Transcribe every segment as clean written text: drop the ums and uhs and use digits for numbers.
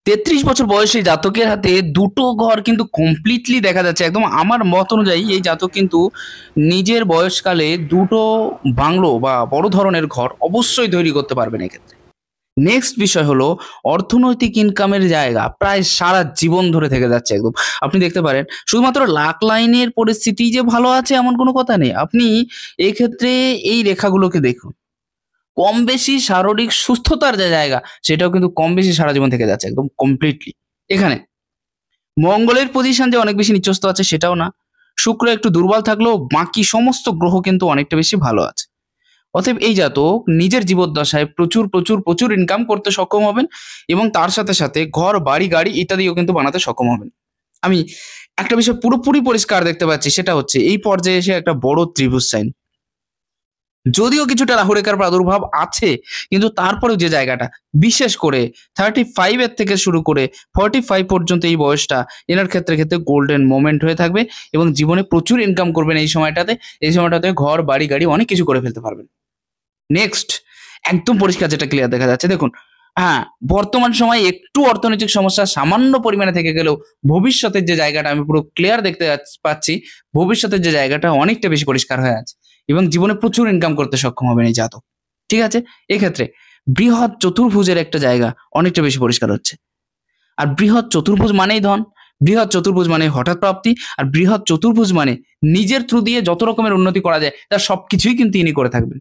33 বছর বয়সী জাতকের হাতে দুটো ঘর কিন্তু কমপ্লিটলি দেখা যাচ্ছে। একদম আমার মত অনুযায়ী এই জাতক কিন্তু নিজের বয়সকালে দুটো বাংলো বা বড় ধরনের ঘর অবশ্যই তৈরি করতে পারবেন এক্ষেত্রে। নেক্সট বিষয় হলো অর্থনৈতিক ইনকামের জায়গা প্রায় সারা জীবন ধরে থেকে যাচ্ছে একদম। আপনি দেখতে পারেন শুধুমাত্র লাখ লাইনের পরিস্থিতি যে ভালো আছে এমন কোনো কথা নেই। আপনি এক্ষেত্রে এই রেখাগুলোকে দেখুন। কম বেশি শারীরিক সুস্থতার যে জায়গা সেটাও কিন্তু কম বেশি সারা জীবন থেকে যাচ্ছে একদম কমপ্লিটলি। এখানে মঙ্গলের পজিশন যে অনেক বেশি নিচস্ত আছে সেটাও না। শুক্র একটু দুর্বল থাকলেও বাকি সমস্ত গ্রহ কিন্তু অনেকটা বেশি ভালো আছে। অতএব এই জাতক নিজের জীবদ্দশায় প্রচুর প্রচুর প্রচুর ইনকাম করতে সক্ষম হবেন এবং তার সাথে সাথে ঘর বাড়ি গাড়ি ইত্যাদিও কিন্তু বানাতে সক্ষম হবেন। আমি একটা বিষয় পুরোপুরি পরিষ্কার দেখতে পাচ্ছি, সেটা হচ্ছে এই পর্যায়ে এসে একটা বড় ত্রিভুজ সাইন। যদিও কিছুটা রাহুরেখার প্রাদুর্ভাব আছে, কিন্তু তারপরেও যে জায়গাটা বিশেষ করে 35 এর থেকে শুরু করে 45 পর্যন্ত এই বয়সটা এনার ক্ষেত্রে গোল্ডেন মোমেন্ট হয়ে থাকবে এবং জীবনে প্রচুর ইনকাম করবেন এই সময়টাতে। এই সময়টাতে ঘর বাড়ি গাড়ি অনেক কিছু করে ফেলতে পারবেন। নেক্সট, একদম পরিষ্কার যেটা ক্লিয়ার দেখা যাচ্ছে দেখুন। হ্যাঁ, বর্তমান সময়ে একটু অর্থনৈতিক সমস্যা সামান্য পরিমাণে থেকে গেলেও ভবিষ্যতের যে জায়গাটা আমি পুরো ক্লিয়ার দেখতে পাচ্ছি। ভবিষ্যতের যে জায়গাটা অনেকটা বেশি পরিষ্কার হয়ে আছে এবং জীবনে প্রচুর ইনকাম করতে সক্ষম হবেন এই জাতক। ঠিক আছে? এক্ষেত্রে বৃহৎ চতুর্ভুজের একটা জায়গা অনেকটা বেশি পরিষ্কার হচ্ছে। আর বৃহৎ চতুর্ভুজ মানেই ধন, বৃহৎ চতুর্ভুজ মানে হঠাৎ প্রাপ্তি, আর বৃহৎ চতুর্ভুজ মানে নিজের থ্রু দিয়ে যত রকমের উন্নতি করা যায় তার সবকিছুই কিন্তু ইনি করে থাকবেন।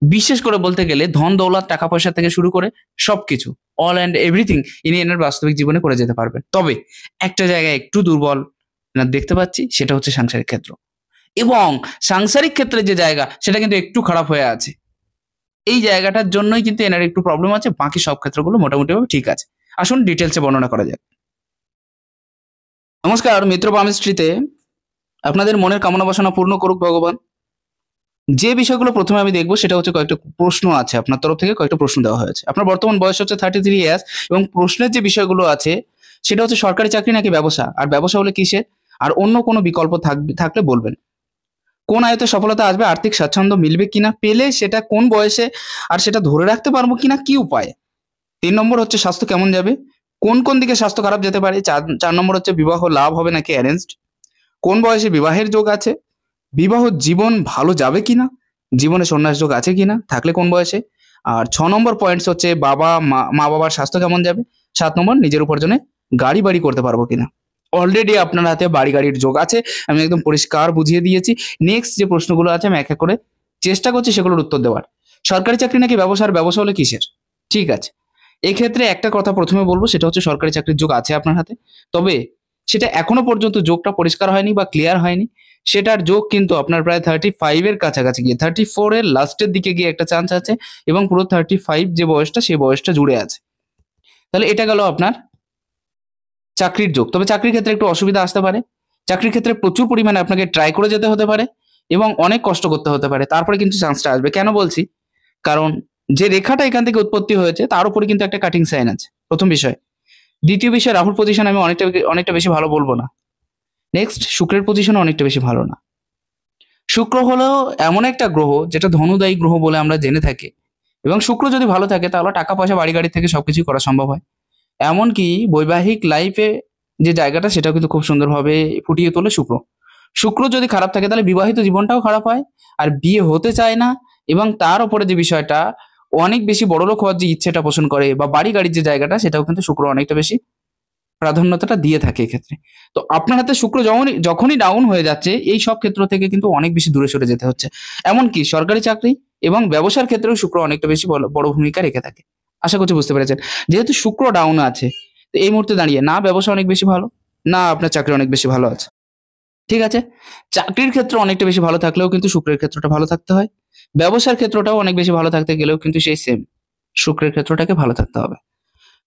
বিশেষ করে বলতে গেলে ধন দৌলত টাকা পয়সা থেকে শুরু করে সবকিছু অল অ্যান্ড এভরিথিং ইনি এনার বাস্তবিক জীবনে করে যেতে পারবেন। তবে একটা জায়গায় একটু দুর্বল এনার দেখতে পাচ্ছি, সেটা হচ্ছে সাংসারিক ক্ষেত্র। এবং সাংসারিক ক্ষেত্রে যে জায়গা সেটা কিন্তু একটু খারাপ হয়ে আছে। এই জায়গাটার জন্যই কিন্তু এনার একটু প্রবলেম আছে, বাকি সব ক্ষেত্রগুলো মোটামুটিভাবে ঠিক আছে। আসুন ডিটেলসে বর্ণনা করা যাক। নমস্কার, মিত্র পামিস্ট্রিতে আপনাদের মনের কামনা বাসনা পূর্ণ করুক ভগবান। যে বিষয়গুলো প্রথমে আমি দেখবো সেটা হচ্ছে কয়েকটা প্রশ্ন আছে, আপনার তরফ থেকে কয়েকটা প্রশ্ন দেওয়া হয়েছে। আপনার বর্তমান বয়স হচ্ছে 33 ইয়ার্স এবং প্রশ্নের যে বিষয়গুলো আছে সেটা হচ্ছে সরকারি চাকরি নাকি ব্যবসা, আর ব্যবসা হলে কিসের, আর অন্য কোনো বিকল্প থাকলে বলবেন। কোন আয়তে সফলতা আসবে, আর্থিক স্বাচ্ছন্দ্য মিলবে কিনা, পেলে সেটা কোন বয়সে, আর সেটা ধরে রাখতে পারবো কিনা, কি উপায়। 3 নম্বর হচ্ছে স্বাস্থ্য কেমন যাবে, কোন কোন দিকে স্বাস্থ্য খারাপ যেতে পারে। 4 নম্বর হচ্ছে বিবাহ লাভ হবে নাকি অ্যারেঞ্জড, কোন বয়সে বিবাহের যোগ আছে, বিবাহ জীবন ভালো যাবে কিনা, জীবনে সন্ন্যাস যোগ আছে কিনা, থাকলে কোন বয়সে। আর 6 নম্বর পয়েন্টস হচ্ছে মা বাবার স্বাস্থ্য কেমন যাবে। 7 নম্বর নিজের উপার্জনে গাড়ি বাড়ি করতে পারবো কিনা। অলরেডি আপনার হাতে বাড়ি গাড়ির যোগ আছে, আমি একদম পরিষ্কার বুঝিয়ে দিয়েছি। নেক্সট যে প্রশ্নগুলো আছে আমি এক এক করে চেষ্টা করছি সেগুলোর উত্তর দেওয়ার। সরকারি চাকরি নাকি ব্যবসার, ব্যবসা হলে কিসের। ঠিক আছে, এক্ষেত্রে একটা কথা প্রথমে বলবো, সেটা হচ্ছে সরকারি চাকরির যোগ আছে আপনার হাতে। তবে সেটা এখনো পর্যন্ত যোগটা পরিষ্কার হয়নি বা ক্লিয়ার হয়নি। সেটার যোগ কিন্তু আপনার প্রায় 35 এর কাছাকাছি গিয়ে 34 এর লাস্টের দিকে গিয়ে একটা চান্স আছে এবং পুরো 35 যে বয়সটা সেই বয়সটা জুড়ে আছে। তাহলে এটা গেল আপনার চাকরির যোগ। তবে চাকরির ক্ষেত্রে একটু অসুবিধা আসতে পারে। চাকরির ক্ষেত্রে প্রচুর পরিমাণে আপনাকে ট্রাই করে যেতে হতে পারে এবং অনেক কষ্ট করতে হতে পারে, তারপরে কিন্তু চান্সটা আসবে। কেন বলছি, কারণ যে রেখাটা এখান থেকে উৎপত্তি হয়েছে তার উপরে কিন্তু একটা কাটিং সাইন আছে, প্রথম বিষয়। দ্বিতীয় বিষয়, রাহুর পজিশন আমি অনেকটা বেশি ভালো বলবো না। নেক্সট, শুক্রের পজিশন অনেকটা বেশি ভালো না। শুক্র হলো এমন একটা গ্রহ যেটা ধনুদায়ী গ্রহ বলে আমরা জেনে থাকি, এবং শুক্র যদি ভালো থাকে তাহলে টাকা পয়সা বাড়ি গাড়ি থেকে সবকিছু করা সম্ভব হয়। এমনকি বৈবাহিক লাইফে যে জায়গাটা সেটাও কিন্তু খুব সুন্দরভাবে ফুটিয়ে তোলে শুক্র। শুক্র যদি খারাপ থাকে তাহলে বিবাহিত জীবনটাও খারাপ হয়, আর বিয়ে হতে চায় না, এবং তার উপরে যে বিষয়টা অনেক বেশি বড়লোক হওয়ার যে ইচ্ছেটা পোষণ করে বা বাড়ি গাড়ির যে জায়গাটা সেটাও কিন্তু শুক্র অনেকটা বেশি প্রাধান্যতাটা দিয়ে থাকে এক্ষেত্রে। তো আপনার হাতে শুক্র যখনই যখনই ডাউন হয়ে যাচ্ছে এই সব ক্ষেত্র থেকে কিন্তু অনেক বেশি দূরে সরে যেতে হচ্ছে। এমনকি সরকারি চাকরি এবং ব্যবসার ক্ষেত্রেও শুক্র অনেকটা বেশি বড় ভূমিকা রেখে থাকে। আশা করছি বুঝতে পেরেছেন। যেহেতু শুক্র ডাউন আছে, তো এই মুহূর্তে দাঁড়িয়ে না ব্যবসা অনেক বেশি ভালো, না আপনার চাকরি অনেক বেশি ভালো আছে। ঠিক আছে? চাকরির ক্ষেত্রে অনেকটা বেশি ভালো থাকলেও কিন্তু শুক্রের ক্ষেত্রটা ভালো থাকতে হয়। ব্যবসার ক্ষেত্রটাও অনেক বেশি ভালো থাকতে গেলেও কিন্তু সেই সেম শুক্রের ক্ষেত্রটাকে ভালো থাকতে হবে।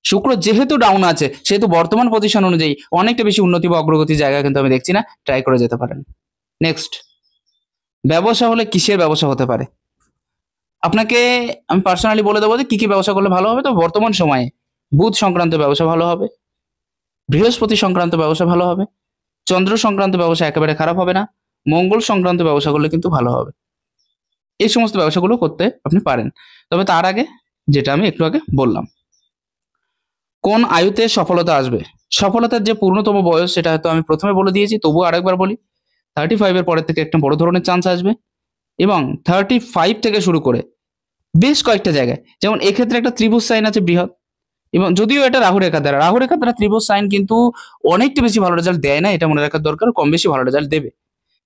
শুক্র যেহেতু ডাউন আছে সেহেতু বর্তমান পজিশন অনুযায়ী অনেকটা বেশি উন্নতি বা অগ্রগতির জায়গা কিন্তু আমি দেখছি না, ট্রাই করে যেতে পারেন। নেক্সট, ব্যবসা হলে কিসের ব্যবসা হতে পারে। আপনাকে আমি পার্সোনালি বলে দেবো যে কি কি ব্যবসা করলে ভালো হবে। তো বর্তমান সময়ে বুধ সংক্রান্ত ব্যবসা ভালো হবে, বৃহস্পতি সংক্রান্ত ব্যবসা ভালো হবে, চন্দ্র সংক্রান্ত ব্যবসা একেবারে খারাপ হবে না, মঙ্গল সংক্রান্ত ব্যবসা করলে কিন্তু ভালো হবে। এই সমস্ত ব্যবসাগুলো করতে আপনি পারেন। তবে তার আগে যেটা আমি একটু আগে বললাম, কোন আয়ুতে সফলতা আসবে? সফলতার যে পূর্ণতম বয়স সেটা হয়তো আমি প্রথমে বলে দিয়েছি, তবুও আরেকবার বলি। 35 এর পরের থেকে একটা বড় ধরনের চান্স আসবে এবং 35 থেকে শুরু করে বেশ কয়েকটা জায়গায়, যেমন এক্ষেত্রে একটা ত্রিভুজ সাইন আছে বৃহৎ, এবং যদিও এটা রাহু রেখার দ্বারা ত্রিভুজ সাইন কিন্তু অনেকটা বেশি ভালো রেজাল্ট দেয় না, এটা মনে রাখার দরকার, কম বেশি ভালো রেজাল্ট দেবে।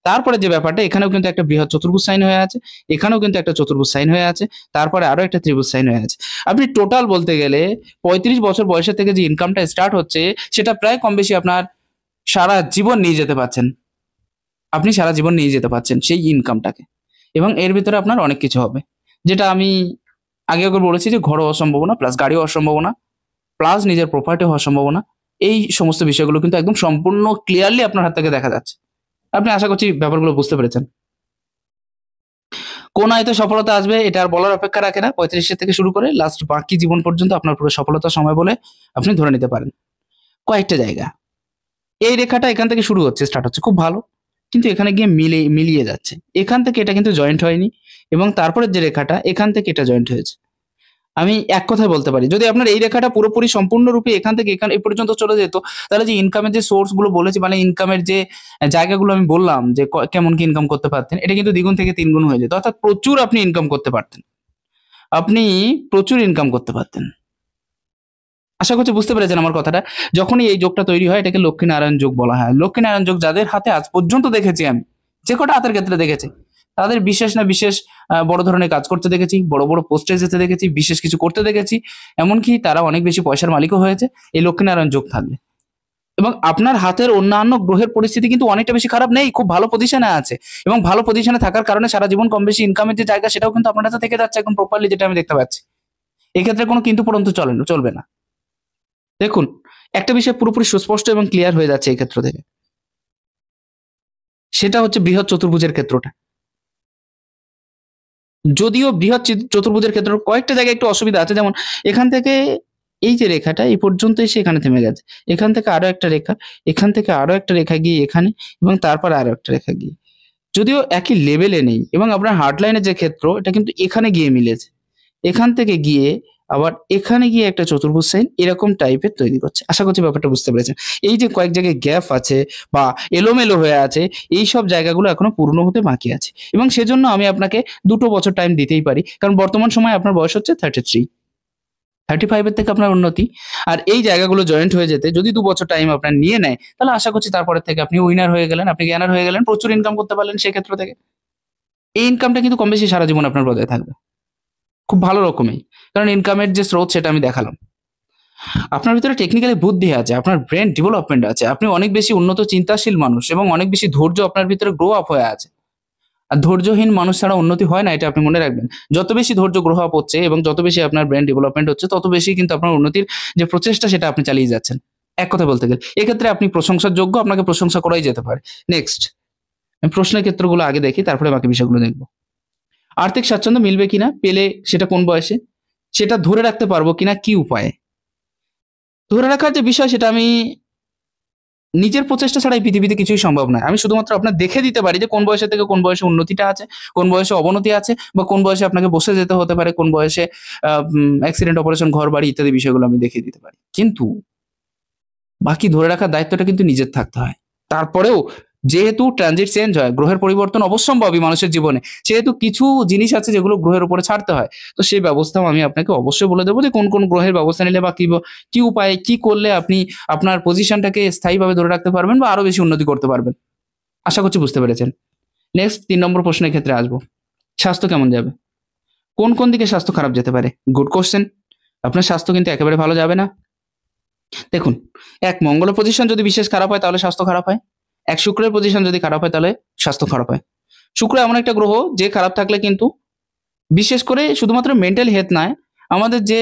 তারপরে যে ব্যাপারটা, এখানেও কিন্তু একটা বৃহৎ চতুর্ভুজ সাইন হয়ে আছে, এখানেও কিন্তু একটা চতুর্ভুজ সাইন হয়ে আছে, তারপরে আরো একটা ত্রিভুজ সাইন হয়ে আছে। আপনি টোটাল বলতে গেলে 35 বছর বয়সের থেকে যে ইনকামটা স্টার্ট হচ্ছে সেটা প্রায় কম বেশি আপনার সারা জীবন নিয়ে যেতে পারছেন, আপনি সারা জীবন নিয়ে যেতে পারছেন সেই ইনকামটাকে, এবং এর ভিতরে আপনার অনেক কিছু হবে, যেটা আমি আগে একবার বলেছি যে ঘর হওয়ার সম্ভাবনা, প্লাস গাড়ি হওয়ার সম্ভাবনা, প্লাস নিজের প্রপার্টি হওয়ার সম্ভাবনা, এই সমস্ত বিষয়গুলো কিন্তু একদম সম্পূর্ণ ক্লিয়ারলি আপনার হাত থেকে দেখা যাচ্ছে। আপনি আশা করছি ব্যাপারগুলো বুঝতে পেরেছেন। কোন আয়তে সফলতা আসবে এটা আর বলার অপেক্ষা রাখে না, 35 থেকে শুরু করে লাস্ট বাকি জীবন পর্যন্ত আপনার পুরো সফলতার সময় বলে আপনি ধরে নিতে পারেন। কয়েকটা জায়গা, এই রেখাটা এখান থেকে শুরু হচ্ছে, স্টার্ট হচ্ছে খুব ভালো, কিন্তু এখানে গিয়ে মিলিয়ে যাচ্ছে, এখান থেকে এটা কিন্তু জয়েন্ট হয়নি, এবং তারপরের যে রেখাটা এখান থেকে এটা জয়েন্ট হয়েছে। আমি এক কথায় বলতে পারি, যদি আপনার এই রেখাটা পুরোপুরি সম্পূর্ণরূপে এখান থেকে এখানে এই পর্যন্ত চলে যেত, তাহলে যে ইনকামের যে সোর্স গুলো বলেছি, মানে ইনকামের যে জায়গাগুলো আমি বললাম যে কেমন কি ইনকাম করতে পারতেন, এটা কিন্তু দ্বিগুণ থেকে তিনগুণ হয়ে যেত, অর্থাৎ প্রচুর আপনি ইনকাম করতে পারতেন, আপনি প্রচুর ইনকাম করতে পারতেন। আশা করছি বুঝতে পেরেছেন আমার কথাটা। যখনই এই যোগটা তৈরি হয় এটাকে লক্ষ্মীনারায়ণ যোগ বলা হয়। লক্ষ্মীনারায়ণ যোগ যাদের হাতে আজ পর্যন্ত দেখেছি আমি, যে কটা হাতের ক্ষেত্রে দেখেছি, তাদের বিশেষ না বিশেষ বড় ধরনের কাজ করতে দেখেছি, বড় বড় পোস্টে যেতে দেখেছি, বিশেষ কিছু করতে দেখেছি, এমনকি তারা অনেক বেশি পয়সার মালিকও হয়েছে এই লক্ষ্মীনারায়ণ যোগ থাকলে। এবং আপনার হাতের অন্যান্য গ্রহের পরিস্থিতি কিন্তু অনেকটা বেশি খারাপ নেই, খুব ভালো পজিশনে আছে, এবং ভালো পজিশনে থাকার কারণে সারা জীবন কম বেশি ইনকামের যে জায়গা সেটাও কিন্তু আপনার হাতে থেকে যাচ্ছে একদম প্রপারলি, যেটা আমি দেখতে পাচ্ছি। এক্ষেত্রে কোনো কিন্তু পর্যন্ত চলবে না। দেখুন, একটা বিষয় পুরোপুরি সুস্পষ্ট এবং ক্লিয়ার হয়ে যাচ্ছে এই ক্ষেত্র থেকে, সেটা হচ্ছে বৃহৎ চতুর্ভুজের ক্ষেত্রটা। যদিও বৃহৎ চতুর্ভুজের ক্ষেত্র কয়েকটা জায়গায় একটু অসুবিধা আছে, যেমন এখান থেকে এই যে রেখাটা এই পর্যন্ত এসে এখানে থেমে গেছে, এখান থেকে আরো একটা রেখা, এখান থেকে আরো একটা রেখা গিয়ে এখানে, এবং তারপর আরো একটা রেখা গিয়ে, যদিও একই লেভেলে নেই, এবং আপনার হার্ট লাইনের যে ক্ষেত্র এটা কিন্তু এখানে গিয়ে মিলেছে, এখান থেকে গিয়ে আবার এখানে গিয়ে একটা চতুর্ভুজ সাইন এরকম টাইপের তৈরি করছে। আশা করছি ব্যাপারটা বুঝতে পেরেছেন। এই যে কয়েক জায়গায় গ্যাপ আছে বা এলোমেলো হয়ে আছে, এই সব জায়গাগুলো এখনো পূর্ণ হতে বাকি আছে, এবং সেজন্য আমি আপনাকে 2 বছর টাইম দিতেই পারি, কারণ বর্তমান সময়ে আপনার বয়স হচ্ছে 33, 35 এর থেকে আপনার উন্নতি, আর এই জায়গাগুলো জয়েন্ট হয়ে যেতে যদি 2 বছর টাইম আপনার নিয়ে নেয়, তাহলে আশা করছি তারপরে থেকে আপনি উইনার হয়ে গেলেন, আপনি জ্ঞানার হয়ে গেলেন, প্রচুর ইনকাম করতে পারলেন সেক্ষেত্র থেকে। এই ইনকামটা কিন্তু কম বেশি সারা জীবন আপনার বজায় থাকবে, খুব ভালো রকমেই, কারণ ইনকামের যে স্রোত সেটা আমি দেখালাম। আপনার ভিতরে টেকনিক্যালি বুদ্ধি আছে, আপনার ব্রেন ডেভেলপমেন্ট আছে, আপনি অনেক বেশি উন্নত চিন্তাশীল মানুষ, এবং অনেক বেশি ধৈর্য আপনার ভিতরে গ্রো আপ হয়ে আছে। আর ধৈর্যহীন মানুষ ছাড়া উন্নতি হয় না, এটা আপনি মনে রাখবেন। যত বেশি ধৈর্য গ্রো আপ হচ্ছে এবং যত বেশি আপনার ব্রেন ডেভেলপমেন্ট হচ্ছে, তত বেশি কিন্তু আপনার উন্নতির যে প্রচেষ্টা সেটা আপনি চালিয়ে যাচ্ছেন। এক কথা বলতে গেলে এক্ষেত্রে আপনি প্রশংসার যোগ্য, আপনাকে প্রশংসা করাই যেতে পারে। নেক্সট, আমি প্রশ্নের ক্ষেত্রগুলো আগে দেখি, তারপরে বাকি বিষয়গুলো দেখবো। আর্থিক স্বাচ্ছন্দ্য মিলবে কিনা, পেলে সেটা কোন বয়সে, সেটা ধরে রাখতে পারবো কিনা কি উপায়ে। ধরে রাখার যে বিষয় সেটা আমি নিজের প্রচেষ্টা ছাড়া এই পৃথিবীতে কিছুই সম্ভব নয়। আমি শুধুমাত্র আপনার দেখে দিতে পারি যে কোন বয়সে থেকে কোন বয়সে উন্নতিটা আছে, কোন বয়সে অবনতি আছে, বা কোন বয়সে আপনাকে বসে যেতে হতে পারে, কোন বয়সে অ্যাক্সিডেন্ট, অপারেশন, ঘর বাড়ি ইত্যাদি বিষয়গুলো আমি দেখিয়ে দিতে পারি, কিন্তু বাকি ধরে রাখার দায়িত্বটা কিন্তু নিজের থাকতে হয়। তারপরেও যেহেতু ট্রানজিট চেঞ্জ হয়, গ্রহের পরিবর্তন অবশ্যম্ভাবী মানুষের জীবনে, সেহেতু কিছু জিনিস আছে যেগুলো গ্রহের উপরে ছাড়তে হয়। তো সেই ব্যবস্থাও আমি আপনাকে অবশ্যই বলে দেবো যে কোন কোন গ্রহের ব্যবস্থা নিলে বা কি উপায়ে কি করলে আপনি আপনার পজিশনটাকে স্থায়ীভাবে ধরে রাখতে পারবেন বা আরো বেশি উন্নতি করতে পারবেন। আশা করছি বুঝতে পেরেছেন। নেক্সট 3 নম্বর প্রশ্নের ক্ষেত্রে আসবো। স্বাস্থ্য কেমন যাবে? কোন কোন দিকে স্বাস্থ্য খারাপ যেতে পারে? Good question. আপনার স্বাস্থ্য কিন্তু একেবারে ভালো যাবে না। দেখুন, এক মঙ্গলের পজিশন যদি বিশেষ খারাপ হয় তাহলে স্বাস্থ্য খারাপ হয়। এক শুক্রের পজিশন যদি খারাপ হয় তাহলে স্বাস্থ্য খারাপ হয়। শুক্র এমন একটা গ্রহ যে খারাপ থাকলে কিন্তু বিশেষ করে শুধুমাত্র মেন্টাল হেলথ নয়, আমাদের যে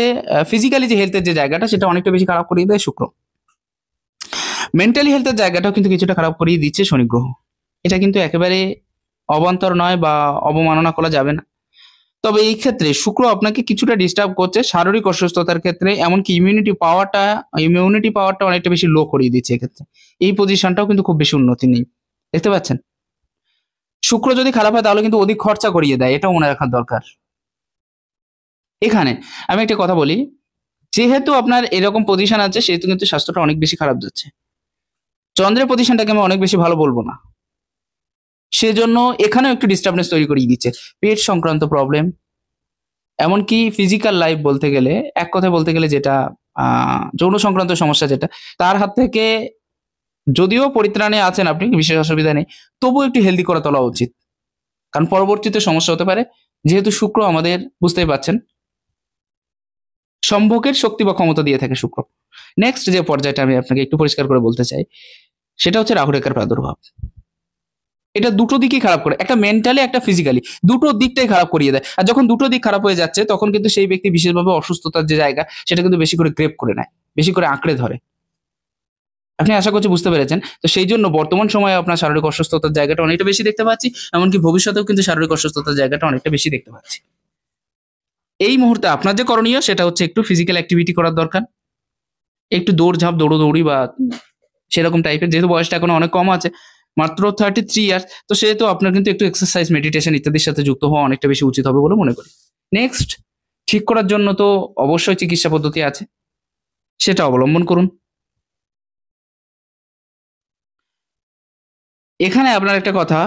ফিজিক্যালি যে হেলথের যে জায়গাটা সেটা অনেকটা বেশি খারাপ করিয়ে দেয় শুক্র। মেন্টালি হেলথের জায়গাটাও কিন্তু কিছুটা খারাপ করিয়ে দিচ্ছে শনি গ্রহ। এটা কিন্তু একেবারে অবান্তর নয় বা অবমাননা করা যাবে না। তবে এই ক্ষেত্রে শুক্র আপনাকে কিছুটা ডিস্টার্ব করছে শারীরিক অসুস্থতার ক্ষেত্রে, এমনকি ইমিউনিটি পাওয়ারটা অনেকটা বেশি লো করিয়ে দিচ্ছে এক্ষেত্রে। এই পজিশনটাও কিন্তু খুব বেশি উন্নতি নেই, দেখতে পাচ্ছেন। শুক্র যদি খারাপ হয় তাহলে কিন্তু অধিক খরচা করিয়ে দেয়, এটাও মনে রাখার দরকার। এখানে আমি একটা কথা বলি, যেহেতু আপনার এরকম পজিশন আছে সেহেতু কিন্তু স্বাস্থ্যটা অনেক বেশি খারাপ যাচ্ছে। চন্দ্রের পজিশনটাকে আমি অনেক বেশি ভালো বলবো না, সেজন্য এখানেও একটু ডিস্টার্বনেস তৈরি করিয়ে দিচ্ছে। পেট সংক্রান্ত প্রবলেম, এমনকি ফিজিক্যাল লাইফ বলতে গেলে, এক কথায় বলতে গেলে যেটা যৌন সংক্রান্ত সমস্যা যেটা, তার হাত থেকে যদিও পরিত্রাণে আছেন আপনি, বিশেষ অসুবিধা নেই, তবুও একটু হেলদি করে তোলা উচিত, কারণ পরবর্তীতে সমস্যা হতে পারে। যেহেতু শুক্র আমাদের, বুঝতেই পারছেন, সম্ভোগের শক্তি বা ক্ষমতা দিয়ে থাকে শুক্র। নেক্সট যে পর্যায়টা আমি আপনাকে একটু পরিষ্কার করে বলতে চাই, সেটা হচ্ছে রাহু রেখার প্রাদুর্ভাব। এটা দুটো দিকই খারাপ করে, একটা মেন্টালি একটা ফিজিক্যালি, দুটো দিকটাই খারাপ করিয়ে দেয়। আর যখন দুটো দিক খারাপ হয়ে যাচ্ছে তখন কিন্তু সেই ব্যক্তি বিশেষভাবে অসুস্থতার যে জায়গা সেটা কিন্তু বেশি করে গ্রেপ করে নেয়, বেশি করে আঁকড়ে ধরে। আপনি আশা করছি বুঝতে পেরেছেন। তো সেই জন্য বর্তমান সময়ে আপনার শারীরিক অসুস্থতার জায়গাটা অনেকটা বেশি দেখতে পাচ্ছি, এমনকি ভবিষ্যতেও কিন্তু শারীরিক অসুস্থতার জায়গাটা অনেকটা বেশি দেখতে পাচ্ছি। এই মুহূর্তে আপনার যে করণীয় সেটা হচ্ছে একটু ফিজিক্যাল অ্যাক্টিভিটি করার দরকার, একটু দৌড়ঝাঁপ, দৌড়োদৌড়ি বা সেরকম টাইপের। যেহেতু বয়সটা এখনো অনেক কম আছে, মাত্র 33 ইয়ার্স, তো সেহেতু আপনার কিন্তু একটু এক্সারসাইজ, মেডিটেশন ইত্যাদির সাথে যুক্ত হওয়া অনেকটা বেশি উচিত হবে বলে মনে করি। নেক্সট, ঠিক করার জন্য তো অবশ্যই চিকিৎসা পদ্ধতি আছে, সেটা অবলম্বন করুন। এখানে আপনার একটা কথা,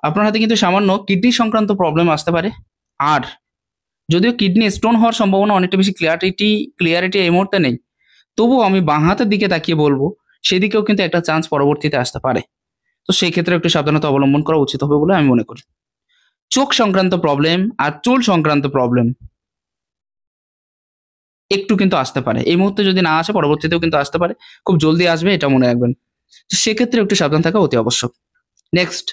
আপনার হাতে কিন্তু সামান্য কিডনি সংক্রান্ত প্রবলেম আসতে পারে। আর যদিও কিডনি স্টোন হওয়ার সম্ভাবনা অনেকটা বেশি ক্লিয়ারিটি এই মুহূর্তে নেই, তবুও আমি বাঁ হাতের দিকে তাকিয়ে বলবো সেদিকেও কিন্তু একটা চান্স পরবর্তীতে আসতে পারে। তো সেই ক্ষেত্রে একটু সাবধানতা অবলম্বন করা উচিত হবে বলে আমি মনে করি। চোখ সংক্রান্ত প্রবলেম আর চুল সংক্রান্ত প্রবলেম একটু কিন্তু আসতে পারে। এই মুহূর্তে যদি না আসে পরবর্তীতেও কিন্তু আসতে পারে, খুব জলদি আসবে এটা মনে রাখবেন। তো সেক্ষেত্রে একটু সাবধান থাকা অতি আবশ্যক। নেক্সট,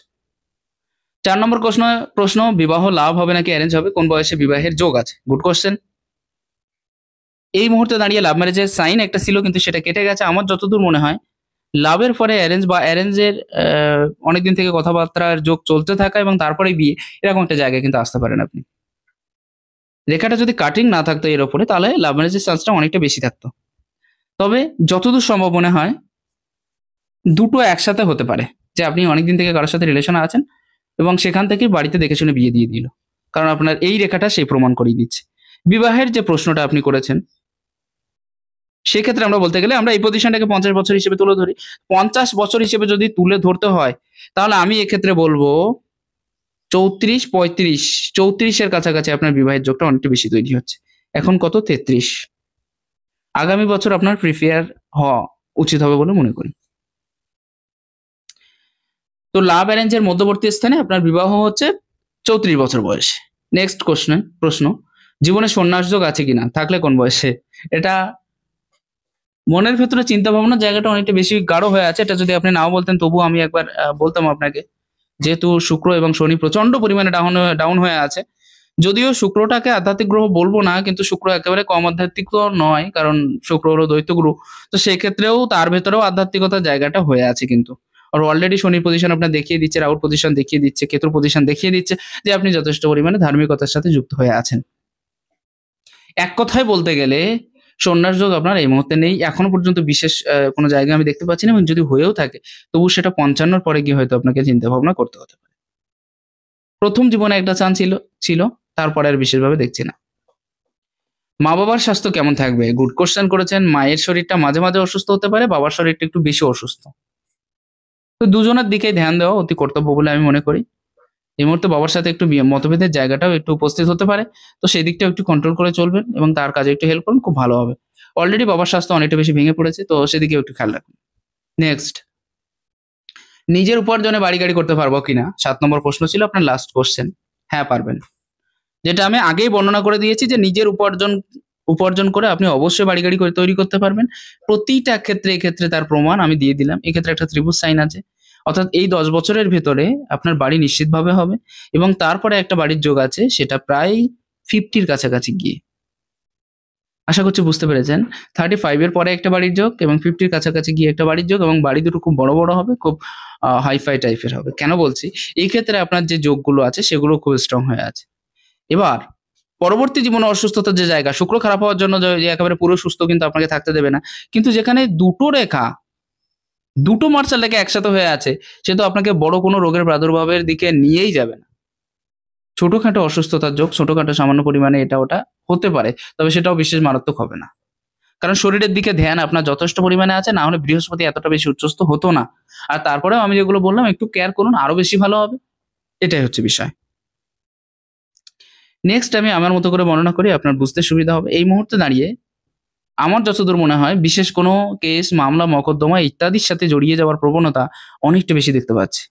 4 নম্বর প্রশ্ন, বিবাহ লাভ হবে নাকি অ্যারেঞ্জ হবে, কোন বয়সে বিবাহের যোগ আছে? Good question. এই মুহূর্তে দাঁড়িয়ে লাভ ম্যারেজের সাইন একটা ছিল কিন্তু সেটা কেটে গেছে। আমার যতদূর মনে হয় লাভের পরে অ্যারেঞ্জ বা অ্যারেঞ্জের অনেকদিন থেকে কথাবার্তার যোগ চলতে থাকা এবং তারপরে বিয়ে, এরকম একটা জায়গায় কিন্তু আসতে পারেন আপনি। রেখাটা যদি কাটিং না থাকতো এর ওপরে তাহলে লাভ ম্যারেজের চান্সটা অনেকটা বেশি থাকতো। তবে যতদূর সম্ভব মনে হয় দুটো একসাথে হতে পারে, যে আপনি অনেকদিন থেকে কারোর সাথে রিলেশনে আছেন এবং সেখান থেকে বাড়িতে দেখে শুনে বিয়ে দিয়ে দিল, কারণ আপনার এই রেখাটা সেই প্রমাণ করিয়ে দিচ্ছে। বিবাহের যে প্রশ্নটা আপনি করেছেন, সেক্ষেত্রে আমরা বলতে গেলে আমরা এই পজিশনটাকে 50 বছর হিসেবে তুলে ধরি। 50 বছর হিসেবে যদি তুলে ধরতে হয় তাহলে আমি এক্ষেত্রে বলবো 34-35, 34-এর কাছাকাছি আপনার বিবাহের যোগটা অনেকটা বেশি তৈরি হচ্ছে। এখন কত? 33। আগামী বছর আপনার প্রিপেয়ার হওয়া উচিত হবে বলে মনে করি। তো লাভ অ্যারেঞ্জের মধ্যবর্তী স্থানে আপনার বিবাহ হচ্ছে 34 বছর বয়সে। নেক্সট প্রশ্ন, জীবনে সন্ন্যাস যোগ আছে কিনা, থাকলে কোন বয়সে? এটা মনের ভেতরে চিন্তা ভাবনার জায়গাটা অনেকটা বেশি গাঢ় হয়ে আছে। এটা যদি আপনি নাও বলতেন তবুও আমি একবার বলতাম আপনাকে, যেহেতু শুক্র এবং শনি প্রচন্ড পরিমাণে ডাউন হয়ে আছে। যদিও শুক্রটাকে আধ্যাত্মিক গ্রহ বলবো না, কিন্তু শুক্র একেবারে কম আধ্যাত্মিক তো নয়, কারণ শুক্র হলো দ্বৈত গ্রহ। তো সেক্ষেত্রেও তার ভেতরেও আধ্যাত্মিকতার জায়গাটা হয়ে আছে কিন্তু। আর অলরেডি শনির পজিশন আপনার দেখিয়ে দিচ্ছে, রাহুর পজিশন দেখিয়ে দিচ্ছে, কেতুর পজিশন দেখিয়ে দিচ্ছে যে আপনি যথেষ্ট পরিমাণে ধার্মিকতার সাথে যুক্ত হয়ে আছেন। এক কথায় বলতে গেলে সন্ন্যাস যোগ আপনার এই মুহূর্তে নেই এখনো পর্যন্ত, বিশেষ কোনো জায়গায় আমি দেখতে পাচ্ছি না, এবং যদি হয়েও থাকে তবু সেটা 55-র পরে গিয়ে হয়তো আপনাকে চিন্তা ভাবনা করতে হতে পারে। প্রথম জীবনে একটা চান্স ছিল, তারপরে আর বিশেষভাবে দেখছি না। মা বাবার স্বাস্থ্য কেমন থাকবে? গুড কোশ্চেন করেছেন। মায়ের শরীরটা মাঝে মাঝে অসুস্থ হতে পারে, বাবার শরীরটা একটু বেশি অসুস্থ। তো দুজনের দিকেই ধ্যান দেওয়া অতি কর্তব্য বলে আমি মনে করি। এই মুহূর্তে বাবার সাথে একটু মতভেদের জায়গাটাও একটু উপস্থিত হতে পারে, তো সেই দিকটাও একটু কন্ট্রোল করে চলবেন এবং তার কাজে একটু হেল্প করুন, খুব ভালো হবে। অলরেডি বাবার স্বাস্থ্য অনেকটা বেশি ভেঙে পড়েছে, তো সেদিকেও একটু খেয়াল রাখুন। নেক্সট, নিজের উপার্জনে বাড়ি গাড়ি করতে পারবো কিনা, 7 নম্বর প্রশ্ন ছিল আপনার লাস্ট কোশ্চেন। হ্যাঁ, পারবেন। যেটা আমি আগেই বর্ণনা করে দিয়েছি যে নিজের উপার্জন করে আপনি অবশ্যই বাড়ি গাড়ি তৈরি করতে পারবেন। প্রতিটা ক্ষেত্রে এক্ষেত্রে তার প্রমাণ আমি দিয়ে দিলাম। এক্ষেত্রে একটা ত্রিভুজ সাইন আছে, অর্থাৎ এই 10 বছরের ভেতরে আপনার বাড়ি নিশ্চিতভাবে হবে। এবং তারপরে একটা বাড়ির যোগ আছে, সেটা প্রায় 50-র কাছাকাছি গিয়ে। আশা করছি বুঝতে পেরেছেন। 35 এর পরে একটা বাড়ির যোগ এবং 50-র কাছাকাছি গিয়ে একটা বাড়ির যোগ, এবং বাড়ি দুটো খুব বড় বড় হবে, খুব হাইফাই টাইপের হবে। কেন বলছি? এই ক্ষেত্রে আপনার যে যোগগুলো আছে সেগুলো খুব স্ট্রং হয়ে আছে। এবার পরবর্তী জীবনে অসুস্থতার যে জায়গা, শুক্র খারাপ হওয়ার জন্য যে একেবারে পুরো সুস্থ কিন্তু আপনাকে থাকতে দেবে না, কিন্তু যেখানে দুটো রেখা, দুটো মার্শাল রেখা একসাথে হয়ে আছে, সে তো আপনাকে বড় কোনো রোগের প্রাদুর্ভাবের দিকে নিয়েই যাবে না। ছোটখাটো অসুস্থতার যোগ, ছোটখাটো সামান্য পরিমাণে এটা ওটা হতে পারে, তবে সেটাও বিশেষ মারাত্মক হবে না। কারণ শরীরের দিকে ধ্যান আপনার যথেষ্ট পরিমাণে আছে, না হলে বৃহস্পতি এতটা বেশি উচ্চস্থ হতো না। আর তারপরেও আমি যেগুলো বললাম একটু কেয়ার করুন, আরো বেশি ভালো হবে। এটাই হচ্ছে বিষয়। নেক্সট আমি আমার মতো করে বর্ণনা করি, আপনার বুঝতে সুবিধা হবে। এই মুহূর্তে দাঁড়িয়ে আমার যতদূর মনে হয় বিশেষ কোনো কেস, মামলা, মকদ্দমা ইত্যাদির সাথে জড়িয়ে যাওয়ার প্রবণতা অনেকটা বেশি দেখতে পাচ্ছি।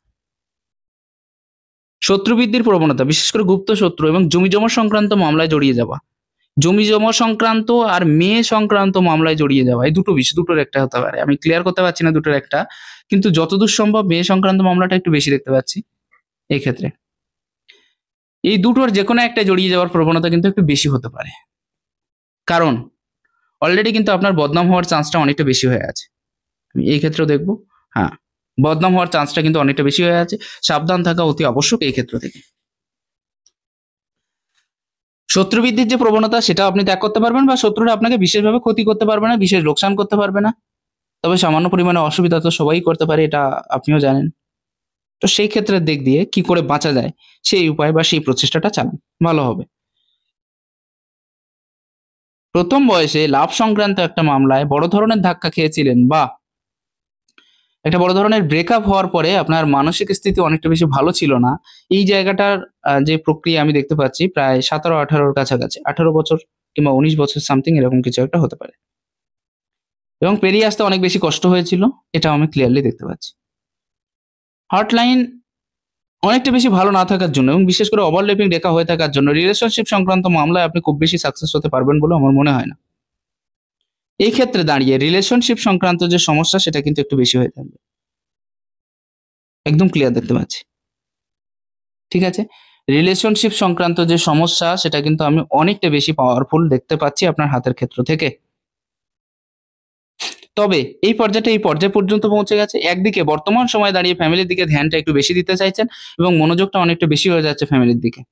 শত্রুবৃদ্ধির প্রবণতা, বিশেষ করে গুপ্ত শত্রু এবং জমিজমা সংক্রান্ত মামলায় জড়িয়ে যাওয়া। জমিজমা সংক্রান্ত আর মেয়ে সংক্রান্ত মামলায় জড়িয়ে যাওয়া, এই দুটো বিষয়, দুটোর একটা হতে পারে। আমি ক্লিয়ার করতে পারছি না দুটোর একটা, কিন্তু যতদূর সম্ভব মেয়ে সংক্রান্ত মামলাটা একটু বেশি দেখতে পাচ্ছি এই ক্ষেত্রে। এই দুটোর যেকোনো একটা জড়িয়ে যাওয়ার প্রবণতা কিন্তু একটু বেশি হতে পারে, কারণ অলরেডি কিন্তু আপনার বদনাম হওয়ার চান্সটা অনেকটা বেশি হয়ে আছে। আমি এই ক্ষেত্রেও দেখবো, হ্যাঁ, বদনাম হওয়ার চান্সটা কিন্তু অনেকটা বেশি হয়ে আছে। সাবধান থাকা অতি আবশ্যক এই ক্ষেত্র থেকে। শত্রুবৃদ্ধির যে প্রবণতা সেটা আপনি ত্যাগ করতে পারবেন, বা শত্রুরা আপনাকে বিশেষভাবে ক্ষতি করতে পারবে না, বিশেষ লোকসান করতে পারবে না। তবে সামান্য পরিমাণে অসুবিধা তো সবাই করতে পারে, এটা আপনিও জানেন। তো সেই ক্ষেত্রের দিক দিয়ে কি করে বাঁচা যায় সেই উপায় বা সেই প্রচেষ্টাটা চালান, ভালো হবে। প্রথম বয়সে লাভ সংক্রান্ত একটা মামলায় বড় ধরনের ধাক্কা খেয়েছিলেন, বা একটা বড় ধরনের ব্রেকআপ হওয়ার পরে আপনার মানসিক স্থিতি অনেকটা বেশি ভালো ছিল না। এই জায়গাটার যে প্রক্রিয়া আমি দেখতে পাচ্ছি প্রায় 17-18-র কাছাকাছি, 18 বছর কিংবা 19 বছর সামথিং এরকম কিছু একটা হতে পারে, এবং পেরিয়ে আসতে অনেক বেশি কষ্ট হয়েছিল, এটাও আমি ক্লিয়ারলি দেখতে পাচ্ছি। হটলাইন অনেকটা বেশি ভালো না থাকার জন্য এবং বিশেষ করে ওভারল্যাপিং রেখা হয়ে থাকার জন্য রিলেশনশিপ সংক্রান্ত মামলায় আপনি খুব বেশি সাকসেস হতে পারবেন বলে আমার মনে হয় না। এই ক্ষেত্রে দাঁড়িয়ে রিলেশনশিপ সংক্রান্ত যে সমস্যা সেটা কিন্তু একটু বেশি হয়ে থাকবে, একদম ক্লিয়ার দেখতে পাচ্ছি। ঠিক আছে, রিলেশনশিপ সংক্রান্ত যে সমস্যা সেটা কিন্তু আমি অনেকটা বেশি পাওয়ারফুল দেখতে পাচ্ছি আপনার হাতের ক্ষেত্র থেকে। তবে এই পর্যায় পর্যন্ত পৌঁছে গেছে। একদিকে বর্তমান সময়ে দাঁড়িয়ে ফ্যামিলির দিকে ধ্যানটা একটু বেশি দিতে চাইছেন এবং মনোযোগটা অনেকটা বেশি হয়ে যাচ্ছে ফ্যামিলির দিকে।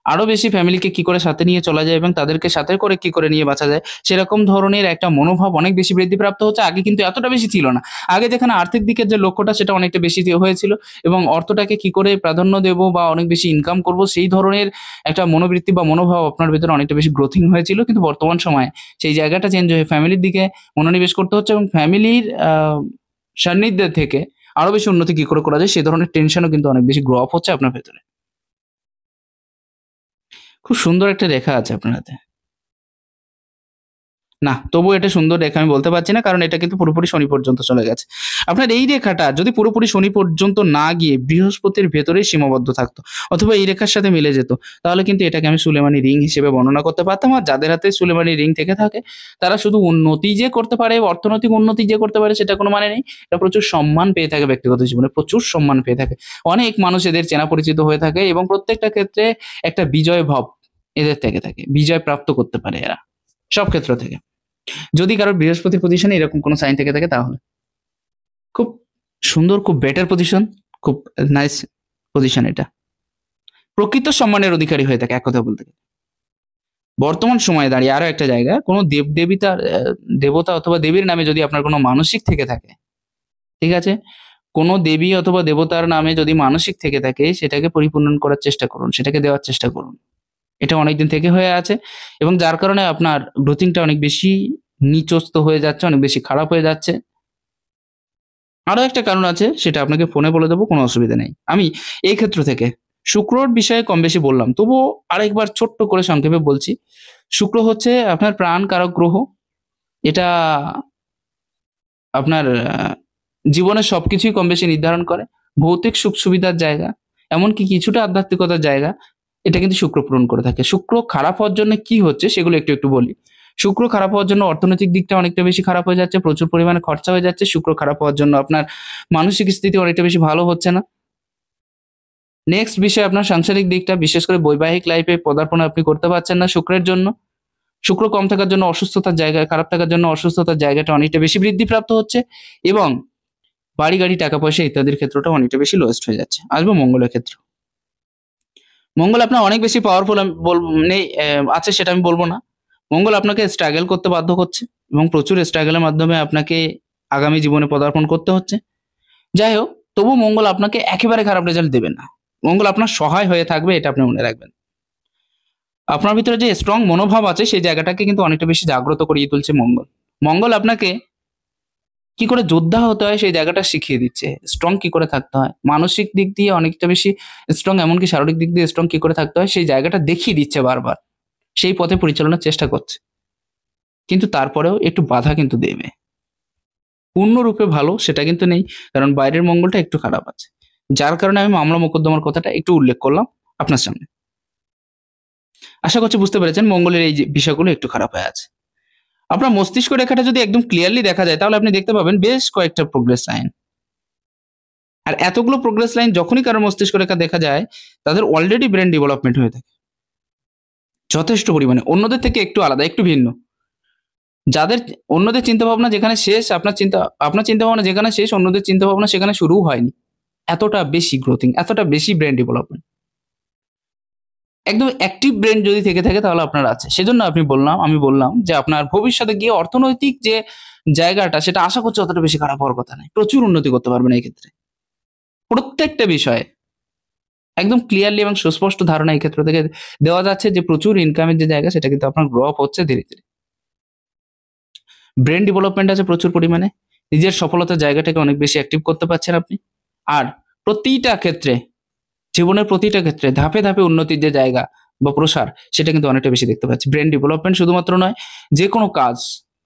আরো বেশি ফ্যামিলিকে কি করে সাথে নিয়ে চলা যায় এবং তাদেরকে সাথে করে কি করে নিয়ে বাঁচা যায়, সেরকম ধরনের একটা মনোভাব অনেক বেশি বৃদ্ধিপ্রাপ্ত হচ্ছে। আগে কিন্তু এতটা বেশি ছিল না। আগে যেখানে আর্থিক দিকের যে লক্ষ্যটা সেটা অনেকটা বেশি হয়েছিল, এবং অর্থটাকে কি করে প্রাধান্য দেব বা অনেক বেশি ইনকাম করব সেই ধরনের একটা মনোবৃত্তি বা মনোভাব আপনার ভেতরে অনেকটা বেশি গ্রোথিং হয়েছিল। কিন্তু বর্তমান সময়ে সেই জায়গাটা চেঞ্জ হয়ে ফ্যামিলির দিকে মনোনিবেশ করতে হচ্ছে, এবং ফ্যামিলির সান্নিধ্যে থেকে আরো বেশি উন্নতি কি করে করা যায় সেই ধরনের টেনশনও কিন্তু অনেক বেশি গ্রো আপ হচ্ছে আপনার ভেতরে। খুব সুন্দর একটা রেখা আছে আপনার হাতে। না, তবুও এটা সুন্দর রেখা আমি বলতে পারছি না, কারণ এটা কিন্তু পুরোপুরি শনি পর্যন্ত চলে গেছে। আপনার এই রেখাটা যদি পুরোপুরি শনি পর্যন্ত না গিয়ে বৃহস্পতির ভেতরেই সীমাবদ্ধ থাকতো, অথবা এই রেখার সাথে মিলে যেত, তাহলে কিন্তু এটাকে আমি সুলেমানি রিং হিসেবে বর্ণনা করতে পারতাম। আর যাদের হাতে সুলেমানি রিং থেকে থাকে তারা শুধু উন্নতি যে করতে পারে, অর্থনৈতিক উন্নতি যে করতে পারে সেটা কোনো মানে নেই। এটা প্রচুর সম্মান পেয়ে থাকে ব্যক্তিগত জীবনে, প্রচুর সম্মান পেয়ে থাকে। অনেক মানুষ এদের চেনা পরিচিত হয়ে থাকে এবং প্রত্যেকটা ক্ষেত্রে একটা বিজয় ভাব এদের থেকে থাকে। বিজয় প্রাপ্ত করতে পারে এরা সব ক্ষেত্র থেকে। যদি কারোর বৃহস্পতির পজিশনে এরকম কোনো সাইন থেকে থাকে তাহলে খুব সুন্দর, খুব বেটার পজিশন, খুব নাইস পজিশন এটা। প্রকৃত সম্মানের অধিকারী হয়ে থাকে এক কথা বলতে গেলে। বর্তমান সময়ে দাঁড়িয়ে আরো একটা জায়গা, কোনো দেবদেবিতার দেবতা অথবা দেবীর নামে যদি আপনার কোনো মানসিক থেকে থাকে, ঠিক আছে, কোনো দেবী অথবা দেবতার নামে যদি মানসিক থেকে থাকে সেটাকে পরিপূর্ণ করার চেষ্টা করুন, সেটাকে দেওয়ার চেষ্টা করুন। এটা অনেকদিন থেকে হয়ে আছে এবং যার কারণে আপনার গ্রোথিংটা অনেক বেশি নিচস্ত হয়ে যাচ্ছে, অনেক বেশি খারাপ হয়ে যাচ্ছে। আরো একটা কারণ আছে, সেটা আপনাকে ফোনে বলে দেবো, কোনো অসুবিধা নেই। আমি এই ক্ষেত্র থেকে শুক্রর বিষয়ে কম বেশি বললাম, তবুও আরেকবার ছোট্ট করে সংক্ষেপে বলছি। শুক্র হচ্ছে আপনার প্রাণ কারক গ্রহ। এটা আপনার জীবনের সবকিছুই কম বেশি নির্ধারণ করে। ভৌতিক সুখ সুবিধার জায়গা, এমনকি কিছুটা আধ্যাত্মিকতার জায়গা, এটা কিন্তু শুক্র পূরণ করে থাকে। শুক্র খারাপ হওয়ার জন্য কি হচ্ছে সেগুলো একটু একটু বলি। শুক্র খারাপ হওয়ার জন্য অর্থনৈতিক দিকটা অনেকটা বেশি খারাপ হয়ে যাচ্ছে, প্রচুর পরিমাণে খরচা হয়ে যাচ্ছে। শুক্র খারাপ হওয়ার জন্য আপনার মানসিক স্থিতি অনেকটা বেশি ভালো হচ্ছে না। নেক্সট বিষয়, আপনার সাংসারিক দিকটা, বিশেষ করে বৈবাহিক লাইফে পদার্পণ আপনি করতে পারছেন না শুক্রের জন্য। শুক্র কম থাকার জন্য অসুস্থতার জায়গা, খারাপ থাকার জন্য অসুস্থতার জায়গাটা অনেকটা বেশি বৃদ্ধিপ্রাপ্ত হচ্ছে, এবং বাড়ি গাড়ি টাকা পয়সা ইত্যাদির ক্ষেত্রটা অনেকটা বেশি লোয়েস্ট হয়ে যাচ্ছে। আসবো মঙ্গলের ক্ষেত্র। মঙ্গল আপনার অনেক বেশি পাওয়ারফুল, আমি নেই আছে সেটা আমি বলবো না। মঙ্গল আপনাকে স্ট্রাগল করতে বাধ্য করছে এবং প্রচুর স্ট্রাগলের মাধ্যমে আপনাকে আগামী জীবনে পদার্পণ করতে হচ্ছে। যাই হোক, তবু মঙ্গল আপনাকে একেবারে খারাপ রেজাল্ট দেবে না। মঙ্গল আপনার সহায় হয়ে থাকবে, এটা আপনি মনে রাখবেন। আপনার ভিতরে যে স্ট্রং মনোভাব আছে সেই জায়গাটাকে কিন্তু অনেকটা বেশি জাগ্রত করিয়ে তুলছে মঙ্গল। মঙ্গল আপনাকে কি করে যোদ্ধা হতে হয় সেই জায়গাটা শিখিয়ে দিচ্ছে, স্ট্রং কি করে থাকতে হয়, মানসিক দিক দিয়ে অনেকটা বেশি স্ট্রং, এমনকি শারীরিক দিক দিয়ে স্ট্রং কি করে থাকতে হয় সেই জায়গাটা দেখিয়ে দিচ্ছে বারবার, সেই পথে পরিচালনার চেষ্টা করছে। কিন্তু তারপরেও একটু বাধা কিন্তু দেবে। পূর্ণরূপে ভালো সেটা কিন্তু নেই, কারণ বাইরের মঙ্গলটা একটু খারাপ আছে, যার কারণে আমি মামলা মোকদ্দমার কথাটা একটু উল্লেখ করলাম আপনার সামনে। আশা করছি বুঝতে পেরেছেন মঙ্গলের এই যে বিষয়গুলো একটু খারাপ হয়ে আছে। আপনার মস্তিষ্ক রেখাটা যদি একদম ক্লিয়ারলি দেখা যায় তাহলে আপনি দেখতে পাবেন বেশ কয়েকটা প্রোগ্রেস লাইন। আর এতগুলো প্রোগ্রেস লাইন যখনই কারোর মস্তিষ্ক রেখা দেখা যায় তাদের অলরেডি ব্রেন ডেভেলপমেন্ট হয়ে থাকে যথেষ্ট পরিমাণে, অন্যদের থেকে একটু আলাদা, একটু ভিন্ন। যাদের অন্যদের চিন্তা ভাবনা যেখানে শেষ, আপনার চিন্তা ভাবনা যেখানে শেষ, অন্যদের চিন্তা ভাবনা সেখানে শুরুও হয়নি। এতটা বেশি গ্রোথিং, এতটা বেশি ব্রেন ডেভেলপমেন্ট, একদম অ্যাক্টিভ ব্রেন যদি থেকে থাকে তাহলে আপনার আছে। সেজন্য আমি বললাম যে আপনার ভবিষ্যতে গিয়ে অর্থনৈতিক যে জায়গাটা সেটা আশা করছি অতটা বেশি খারাপ হওয়ার কথা নয়, প্রচুর উন্নতি করতে পারবেন এই ক্ষেত্রে। প্রত্যেকটা বিষয়ে একদম ক্লিয়ারলি এবং সুস্পষ্ট ধারণা এই ক্ষেত্র থেকে দেওয়া যাচ্ছে যে প্রচুর ইনকামের যে জায়গা সেটা কিন্তু আপনার গ্রো আপ হচ্ছে ধীরে ধীরে। ব্রেন ডেভেলপমেন্ট আছে প্রচুর পরিমাণে, নিজের সফলতার জায়গাটাকে অনেক বেশি অ্যাক্টিভ করতে পারছেন আপনি। আর প্রতিটা ক্ষেত্রে, জীবনের প্রতিটা ক্ষেত্রে ধাপে ধাপে উন্নতির যে জায়গা বা প্রসার সেটা কিন্তু অনেকটা বেশি দেখতে পাচ্ছি। ব্রেন ডেভেলপমেন্ট শুধুমাত্র নয়, যে কোনো কাজ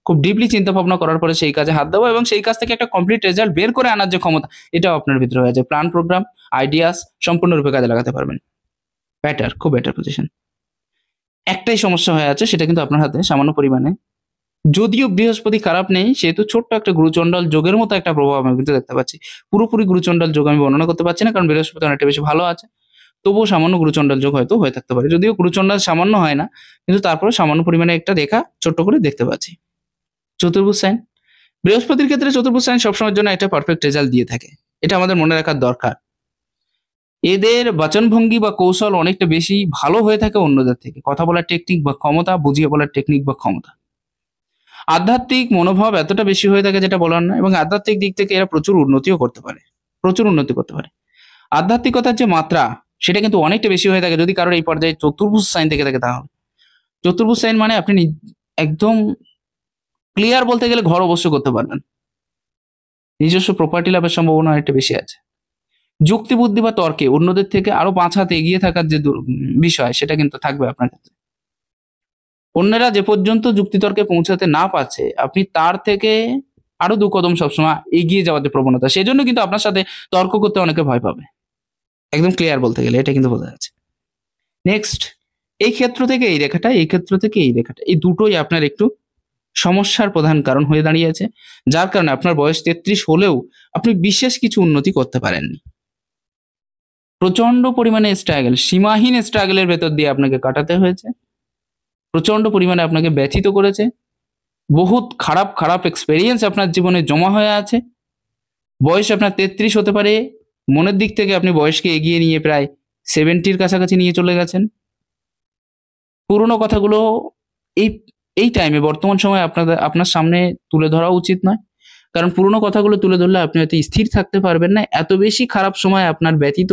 খুব ডিপলি চিন্তা ভাবনা করার পরে সেই কাজে হাত দেওয়া এবং সেই কাজ থেকে একটা কমপ্লিট রেজাল্ট বের করে আনার যে ক্ষমতা, এটাও আপনার ভিতরে হয়ে যায়। প্ল্যান, প্রোগ্রাম, আইডিয়াস সম্পূর্ণরূপে কাজে লাগাতে পারবেন। বেটার, খুব বেটার পজিশন। একটাই সমস্যা হয়ে আছে, সেটা কিন্তু আপনার হাতে সামান্য পরিমাণে, যদিও বৃহস্পতি খারাপ নেই সেহেতু ছোট্ট একটা গুরুচণ্ডাল যোগের মতো একটা প্রভাব আমি কিন্তু দেখতে পাচ্ছি। পুরোপুরি গুরুচণ্ডাল যোগ আমি বর্ণনা করতে পারছি না, কারণ বৃহস্পতি অনেকটা বেশি ভালো আছে। তবুও সামান্য গুরুচণ্ডাল যোগ হয়তো হয়ে থাকতে পারে, যদিও গুরুচণ্ডাল সামান্য হয় না, কিন্তু তারপরে সামান্য পরিমাণে একটা রেখা ছোট্ট করে দেখতে পাচ্ছি। চতুর্ভুজ সাইন, বৃহস্পতির ক্ষেত্রে চতুর্ভুজ সাইন সবসময়ের জন্য একটা পারফেক্ট রেজাল্ট দিয়ে থাকে, এটা আমাদের মনে রাখার দরকার। এদের বাচনভঙ্গি বা কৌশল অনেকটা বেশি ভালো হয়ে থাকে অন্যদের থেকে, কথা বলার টেকনিক বা ক্ষমতা, বুঝিয়ে বলার টেকনিক বা ক্ষমতা। আধ্যাত্মিক মনোভাব এতটা বেশি হয়ে থাকে যেটা বলার না, এবং আধ্যাত্মিক দিক থেকে এরা প্রচুর উন্নতিও করতে পারে, প্রচুর উন্নতি করতে পারে। আধ্যাত্মিকতার যে মাত্রা সেটা কিন্তু অনেকটা বেশি হয়ে থাকে যদি কারোর এই পর্যায়ে চতুর্ভুজ সাইন থেকে থাকে। তাহলে চতুর্ভুজ সাইন মানে আপনি একদম ক্লিয়ার বলতে গেলে ঘর অবশ্য করতে পারবেন, নিজস্ব প্রপার্টি লাভের সম্ভাবনা অনেকটা বেশি আছে। যুক্তি বুদ্ধি বা তর্কে অন্যদের থেকে আরো 5 হাত এগিয়ে থাকার যে বিষয় সেটা কিন্তু থাকবে আপনার ক্ষেত্রে। অন্যরা যে পর্যন্ত যুক্তিতর্কে পৌঁছাতে না পারছে আপনি তার থেকে আরো 2 কদম সবসময় এগিয়ে যাওয়ার যে প্রবণতা, সেজন্য কিন্তু আপনার সাথে তর্ক করতে অনেকে ভয় পাবে। একদম ক্লিয়ার বলতে গেলে এটা কিন্তু বোঝা যাচ্ছে। নেক্সট, এই ক্ষেত্র থেকে এই রেখাটা, এই ক্ষেত্র থেকে এই রেখাটা, এই দুটোই আপনার একটু সমস্যার প্রধান কারণ হয়ে দাঁড়িয়েছে, যার কারণে আপনার বয়স 33 হলেও আপনি বিশেষ কিছু উন্নতি করতে পারেননি। প্রচন্ড পরিমাণে স্ট্রাগল, সীমাহীন স্ট্রাগলের ভেতর দিয়ে আপনাকে কাটাতে হয়েছে, প্রচন্ড পরিমাণে আপনাকে ব্যথিত করেছে, বহুত খারাপ খারাপ এক্সপেরিয়েন্স আপনার জীবনে জমা হয়ে আছে। বয়স আপনার 33 হতে পারে, মনের দিক থেকে আপনি বয়সকে এগিয়ে নিয়ে প্রায় 70-র কাছাকাছি নিয়ে চলে গেছেন। পুরোনো কথাগুলো এই এই টাইমে বর্তমান সময়ে আপনার সামনে তুলে ধরা উচিত নয়, কারণ পুরোনো কথাগুলো তুলে ধরলে আপনি হয়তো স্থির থাকতে পারবেন না। এত বেশি খারাপ সময় আপনার ব্যতীত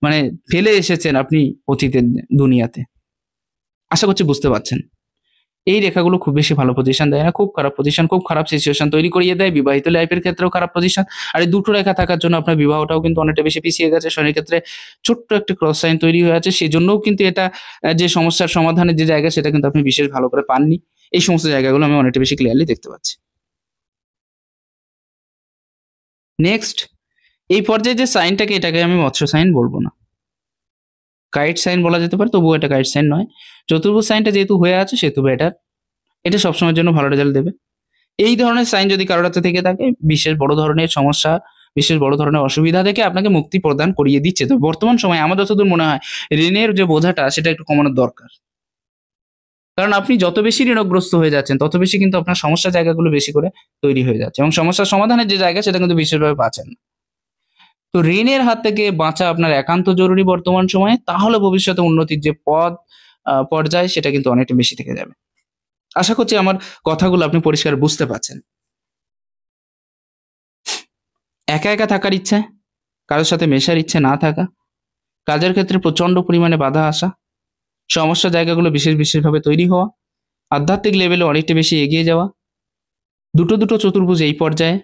মানে ফেলে এসেছেন আপনি অতীতের দুনিয়াতে। আশা করছি বুঝতে পারছেন। এই রেখাগুলো খুব বেশি ভালো পজিশন দেয় না, খুব খারাপ পজিশন, খুব খারাপ সিচুয়েশন তৈরি করিয়ে দেয়। বিবাহিত লাইফের ক্ষেত্রেও খারাপ পজিশন। আর এই দুটো রেখা থাকার জন্য আপনার বিবাহটাও কিন্তু অনেকটা বেশি পিছিয়ে গেছে। শনির ক্ষেত্রে ছোট্ট একটা ক্রস সাইন তৈরি হয়ে আছে, সেজন্যও কিন্তু এটা যে সমস্যার সমাধানের যে জায়গা সেটা কিন্তু আপনি বিশেষ ভালো করে পাননি। এই সমস্ত জায়গাগুলো আমি অনেকটা বেশি ক্লিয়ারলি দেখতে পাচ্ছি। নেক্সট, এই পর্যায়ে যে সাইনটাকে, এটাকে আমি মৎস্য সাইন বলবো না, কাইট সাইন বলা যেতে পারে, তবুও এটা কাইট সাইন নয়। চতুর্ভুজ সাইনটা যেহেতু হয়ে আছে সেহেতু বেটার, এটা সবসময়ের জন্য ভালো রেজাল্ট দেবে। এই ধরনের সাইন যদি কারোর হাতে থেকে থাকে, বিশেষ বড় ধরনের সমস্যা, বিশেষ বড় ধরনের অসুবিধা থেকে আপনাকে মুক্তি প্রদান করিয়ে দিচ্ছে। তো বর্তমান সময়ে আমার যতদূর মনে হয় ঋণের যে বোঝাটা সেটা একটু কমানোর দরকার, কারণ আপনি যত বেশি ঋণগ্রস্ত হয়ে যাচ্ছেন তত বেশি কিন্তু আপনার সমস্যা জায়গাগুলো বেশি করে তৈরি হয়ে যাচ্ছে, এবং সমস্যার সমাধানের যে জায়গা সেটা কিন্তু বিশেষভাবে পাচ্ছেন না। তো ঋণের হাত থেকে বাঁচা আপনার একান্ত জরুরি বর্তমান সময়ে, তাহলে ভবিষ্যতে উন্নতির যে পর্যায় সেটা কিন্তু অনেকটা বেশি থেকে যাবে। আশা করছি আমার কথাগুলো আপনি পরিষ্কার বুঝতে পারছেন। একা একা থাকার ইচ্ছে, কারোর সাথে মেশার ইচ্ছে না থাকা, কাজের ক্ষেত্রে প্রচন্ড পরিমাণে বাধা আসা, সমস্যা জায়গাগুলো বিশেষভাবে তৈরি হওয়া, আধ্যাত্মিক লেভেলে অনেকটা বেশি এগিয়ে যাওয়া, দুটো দুটো চতুর্ভুজ এই পর্যায়ে,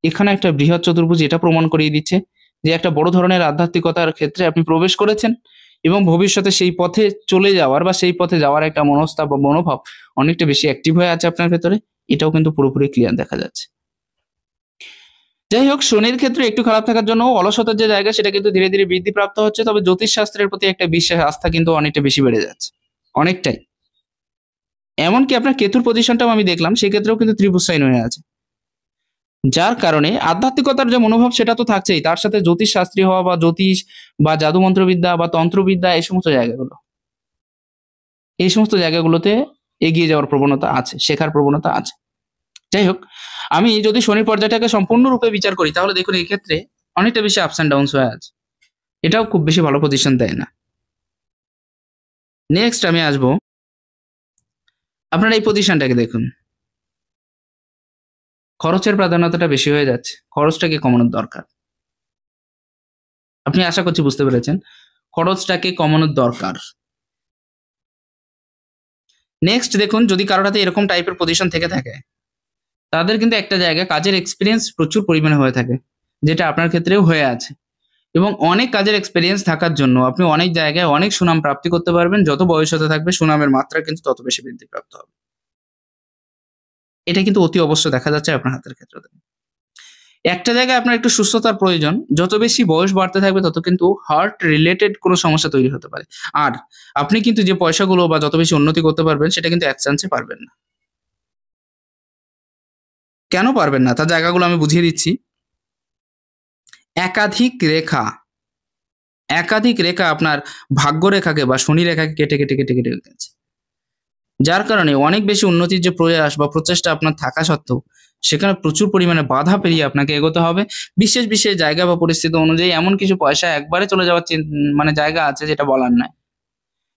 এখানে একটা বৃহৎ চতুর্ভুজ, এটা প্রমাণ করিয়ে দিচ্ছে যে একটা বড় ধরনের আধ্যাত্মিকতার ক্ষেত্রে আপনি প্রবেশ করেছেন এবং ভবিষ্যতে সেই পথে চলে যাওয়ার বা সেই পথে যাওয়ার একটা মনস্তাপ বা মনোভাব অনেকটা বেশি অ্যাক্টিভ হয়ে আছে আপনার ভেতরে। এটাও কিন্তু পুরোপুরি ক্লিয়ার দেখা যাচ্ছে। যাই হোক, শনির ক্ষেত্রে একটু খারাপ থাকার জন্য অলসতার যে জায়গা সেটা কিন্তু ধীরে ধীরে বৃদ্ধি প্রাপ্ত হচ্ছে, তবে জ্যোতিষ শাস্ত্রের প্রতি একটা বিশ্বাস আস্থা কিন্তু অনেকটা বেশি বেড়ে যাচ্ছে, অনেকটাই। এমনকি আপনার কেতুর পজিশনটাও আমি দেখলাম, সেক্ষেত্রেও কিন্তু ত্রিভুজ সাইন হয়ে আছে, যার কারণে আধ্যাত্মিকতার যে মনোভাব সেটা তো থাকছেই, তার সাথে জ্যোতিষ শাস্ত্রী হওয়া বা জ্যোতিষ বা জাদুমন্ত্রবিদ্যা বা তন্ত্রবিদ্যা এই সমস্ত জায়গাগুলোতে এগিয়ে যাওয়ার প্রবণতা আছে, শেখার প্রবণতা আছে। যাই হোক, আমি যদি শনির পর্যায়টাকে সম্পূর্ণরূপে বিচার করি তাহলে দেখুন এই ক্ষেত্রে অনেকটা বেশি আপস অ্যান্ড ডাউনস হয়ে আছে, এটাও খুব বেশি ভালো পজিশন দেয় না। নেক্সট আমি আসবো, আপনার এই পজিশনটাকে দেখুন, খরচের প্রাধান্যতাটা বেশি হয়ে যাচ্ছে, খরচটাকে কমানোর দরকার। আপনি আশা করছি বুঝতে পেরেছেন, খরচটাকে কমানোর দরকার। নেক্সট দেখুন, যদি কারোর হাতে এরকম টাইপের পজিশন থেকে থাকে তাদের কিন্তু একটা জায়গায় কাজের এক্সপিরিয়েন্স প্রচুর পরিমাণে হয়ে থাকে, যেটা আপনার ক্ষেত্রেও হয়ে আছে, এবং অনেক কাজের এক্সপিরিয়েন্স থাকার জন্য আপনি অনেক জায়গায় অনেক সুনাম প্রাপ্তি করতে পারবেন। যত বয়স হতে থাকবে সুনামের মাত্রা কিন্তু তত বেশি বৃদ্ধিপ্রাপ্ত হবে। এটা কিন্তু অতি অবশ্য দেখা যাচ্ছে আপনার হাতের ক্ষেত্রে। একটা জায়গায় আপনার একটু সুস্থতার প্রয়োজন, যত বেশি বয়স বাড়তে থাকবে তত কিন্তু হার্ট রিলেটেড কোনো সমস্যা তৈরি হতে পারে। আর আপনি কিন্তু যে পয়সাগুলো বা যত বেশি উন্নতি করতে পারবেন সেটা কিন্তু এক চান্সে পারবেন না। কেন পারবেন না তার জায়গাগুলো আমি বুঝিয়ে দিচ্ছি। একাধিক রেখা একাধিক রেখা আপনার ভাগ্য রেখাকে বা শনি রেখাকে কেটে কেটে কেটে কেটে গেছে, যার কারণে অনেক বেশি উন্নতির যে প্রয়াস বা প্রচেষ্টা আপনার থাকা সত্ত্বেও সেখানে প্রচুর পরিমাণে বাধা পেরিয়ে আপনাকে এগোতে হবে। বিশেষ বিশেষ জায়গা বা পরিস্থিতি অনুযায়ী এমন কিছু পয়সা একবারে চলে যাওয়ার মানে জায়গা আছে যেটা বলার নয়।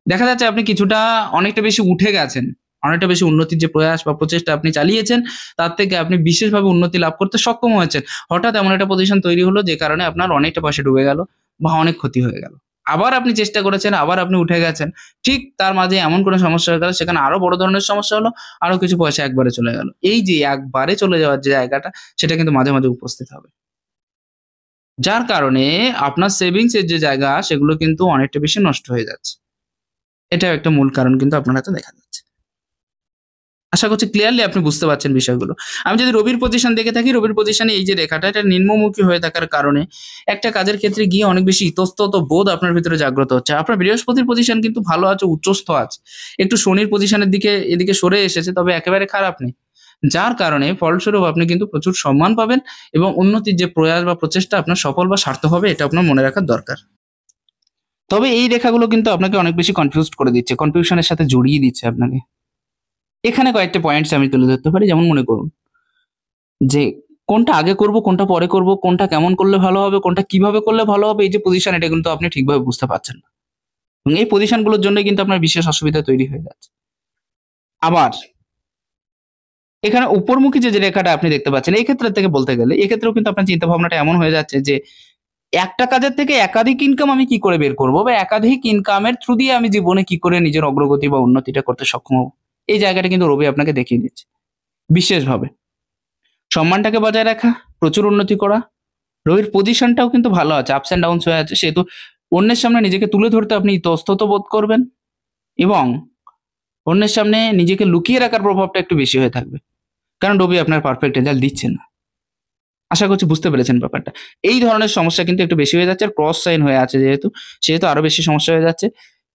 দেখা যাচ্ছে আপনি কিছুটা অনেকটা বেশি উঠে গেছেন, অনেকটা বেশি উন্নতির যে প্রয়াস বা প্রচেষ্টা আপনি চালিয়েছেন তার থেকে আপনি বিশেষভাবে উন্নতি লাভ করতে সক্ষম হয়েছেন। হঠাৎ এমন একটা পজিশন তৈরি হলো যে কারণে আপনার অনেকটা পয়সা ডুবে গেল বা অনেক ক্ষতি হয়ে গেল। আবার আপনি চেষ্টা করেছেন, আবার আপনি উঠে গেছেন, ঠিক তার মাঝে এমন কোনো সমস্যা হয়ে গেল সেখানে আরো বড় ধরনের সমস্যা হলো, আরো কিছু পয়সা একবারে চলে গেল। এই যে একবারে চলে যাওয়ার যে জায়গাটা সেটা কিন্তু মাঝে মাঝে উপস্থিত হবে, যার কারণে আপনার সেভিংস এর যে জায়গা সেগুলো কিন্তু অনেকটা বেশি নষ্ট হয়ে যাচ্ছে। এটাও একটা মূল কারণ কিন্তু আপনার হাতে দেখা যাচ্ছে। আশা করছি ক্লিয়ারলি আপনি বুঝতে পারছেন বিষয়গুলো। আমি যদি রবির পজিশন দেখে থাকি, রবির পজিশনে এই যে রেখাটা এটা নিম্নমুখী হয়ে থাকার কারণে একটা কাজের ক্ষেত্রে গিয়ে অনেক বেশি ইতস্তত বোধ আপনার ভিতরে জাগ্রত হচ্ছে। আপনার বৃহস্পতির পজিশন কিন্তু ভালো আছে, উচ্চস্থ আছে, একটু শনির পজিশনের দিকে এদিকে সরে এসেছে, তবে একেবারে খারাপ নেই, যার কারণে ফলস্বরূপ আপনি কিন্তু প্রচুর সম্মান পাবেন এবং উন্নতির যে প্রয়াস বা প্রচেষ্টা আপনার সফল বা সার্থক হবে, এটা আপনার মনে রাখার দরকার। তবে এই রেখাগুলো কিন্তু আপনাকে অনেক বেশি কনফিউজড করে দিচ্ছে, কনফিউশনের সাথে জড়িয়ে দিচ্ছে আপনাকে। এখানে কয়েকটা পয়েন্টস আমি তুলে ধরতে পারি, যেমন মনে করুন যে কোনটা আগে করব, কোনটা পরে করব, কোনটা কেমন করলে ভালো হবে, কোনটা কিভাবে করলে ভালো হবে, এই যে পজিশন এটা কিন্তু আপনি ঠিকভাবে বুঝতে পারছেন না, এবং এই পজিশনগুলোর জন্য কিন্তু আপনার বিশেষ অসুবিধা তৈরি হয়ে যাচ্ছে। আবার এখানে উপরমুখী যে রেখাটা আপনি দেখতে পাচ্ছেন, এই ক্ষেত্রে থেকে বলতে গেলে এক্ষেত্রেও কিন্তু আপনার চিন্তা ভাবনাটা এমন হয়ে যাচ্ছে যে একটা কাজের থেকে একাধিক ইনকাম আমি কি করে বের করবো, বা একাধিক ইনকামের থ্রু দিয়ে আমি জীবনে কি করে নিজের অগ্রগতি বা উন্নতিটা করতে সক্ষম হবো, এই জায়গাটা কিন্তু রবি আপনাকে দেখিয়ে দিচ্ছে বিশেষভাবে। সম্মানটাকে বজায় রাখা, প্রচুর উন্নতি করা, রবির পজিশনটাও কিন্তু ভালো আছে, আপস অ্যান্ড ডাউনস হয়ে আছে, সেহেতু অন্যের সামনে নিজেকে তুলে ধরতে আপনি ইতস্তত বোধ করবেন এবং অন্যের সামনে নিজেকে লুকিয়ে রাখার প্রভাবটা একটু বেশি হয়ে থাকবে, কারণ রবি আপনার পারফেক্ট রেজাল্ট দিচ্ছে না। আশা করছি বুঝতে পেরেছেন ব্যাপারটা। এই ধরনের সমস্যা কিন্তু একটু বেশি হয়ে যাচ্ছে, আর ক্রস সাইন হয়ে আছে যেহেতু, সেহেতু আরো বেশি সমস্যা হয়ে যাচ্ছে।